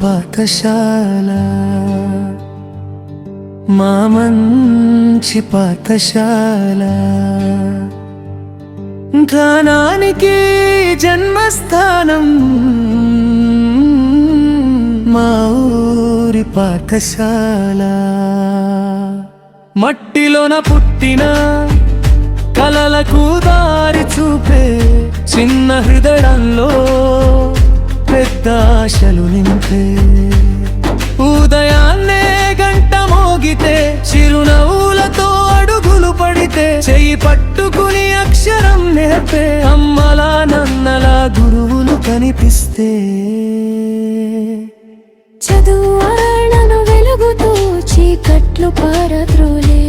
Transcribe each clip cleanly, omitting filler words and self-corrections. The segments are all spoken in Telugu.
పాఠశాల మా మంచి పాఠశాల జ్ఞానానికి జన్మస్థానం మా ఊరి పాఠశాల మట్టిలోన పుట్టిన కలలకు దారి చూపే చిన్న హృదయంలో పెద్ద ఆశలు నింపే ఉదయాన్నే గంట మోగితే చిరునవ్వులతో అడుగులు పడితే చెయ్యి పట్టుకుని అక్షరం నేర్పే అమ్మలా నన్నలా గురువులు కనిపిస్తే చదువు ఆరణను వెలుగుతూ చీకట్లు పారద్రోలే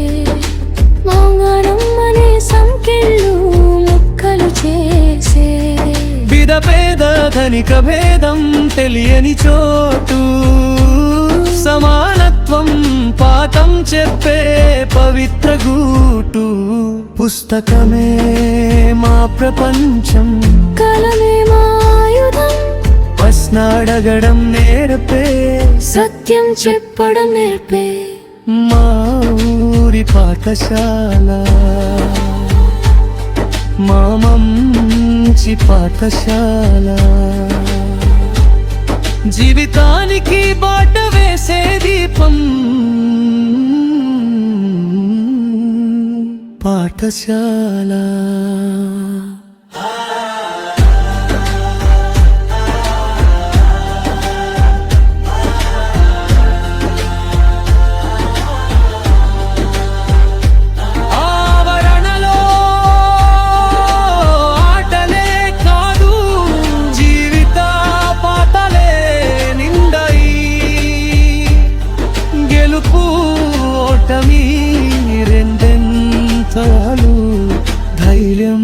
మౌనం అనే సంకెళ్ళు ముక్కలు చేసే బిద పేద ధనిక భేదం తెలియని చోటు సమానత్వం పాఠం చెప్పే పవిత్ర గూటు పుస్తకమే మా ప్రపంచం కలమే మా ఆయుధం ప్రశ్నడగడం నేర్పే సత్యం చెప్పడం నేర్పే మా ఊరి పాఠశాల మా మంచి పాఠశాల జీవితానికి బాట వేసే దీపం పాఠశాల ధైర్యం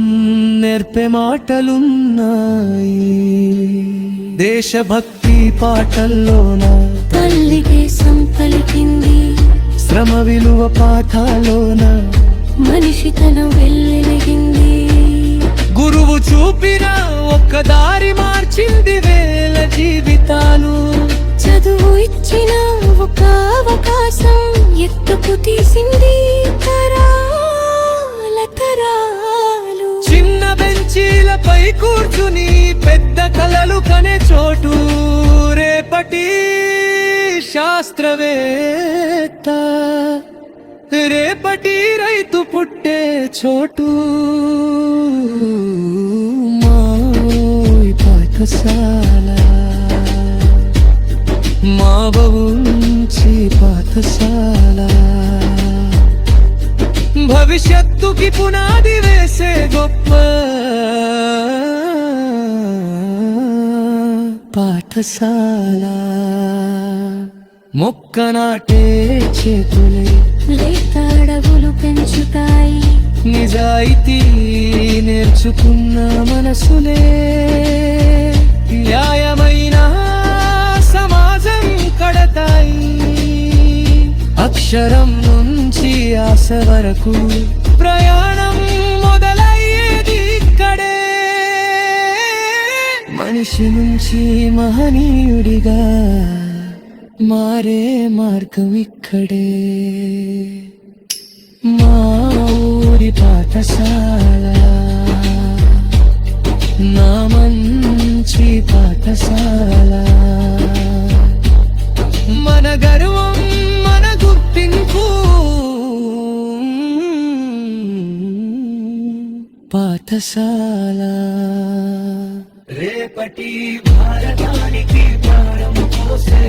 నేర్పే మాటలున్నాయి దేశభక్తి పాటల్లోన తల్లి దేశం పలికింది శ్రమ విలువ పాఠాలోన మనిషి తన వెళ్ళినగింది గురువు చూపిన ఒక్క దారి మార్చింది వేల జీవితాలు చదువు ఇచ్చిన ఒక అవకాశం ఎత్తుకు తీసింది తరాలు చిన్న బెంచీలపై కూర్చుని పెద్ద కలలు కనే చోటు రేపటి శాస్త్రవేత్త రేపటి రైతు పుట్టే చోటు మా ఊరి పాఠశాల మా మంచి పాఠశాల భవిష్యత్తుకి పునాది వేసే గొప్ప పాఠశాల మొక్క నాటే చేతులే లేత అడవులు పెంచుతాయి నిజాయితీ నేర్చుకున్న మనసులే న్యాయమైన సమాజం కడతాయి అక్షరం నుంచి ఆశ వరకు ప్రయాణం మొదలయ్యేది ఇక్కడే మనిషి నుంచి మహనీయుడిగా మారే మార్గం ఇక్కడే మా ఊరి పాఠశాల నా మంచి పాఠశాల మన గర్వం మన గుర్తింపు పాఠశాల రేపటి భారతానికి ప్రాణం పోసే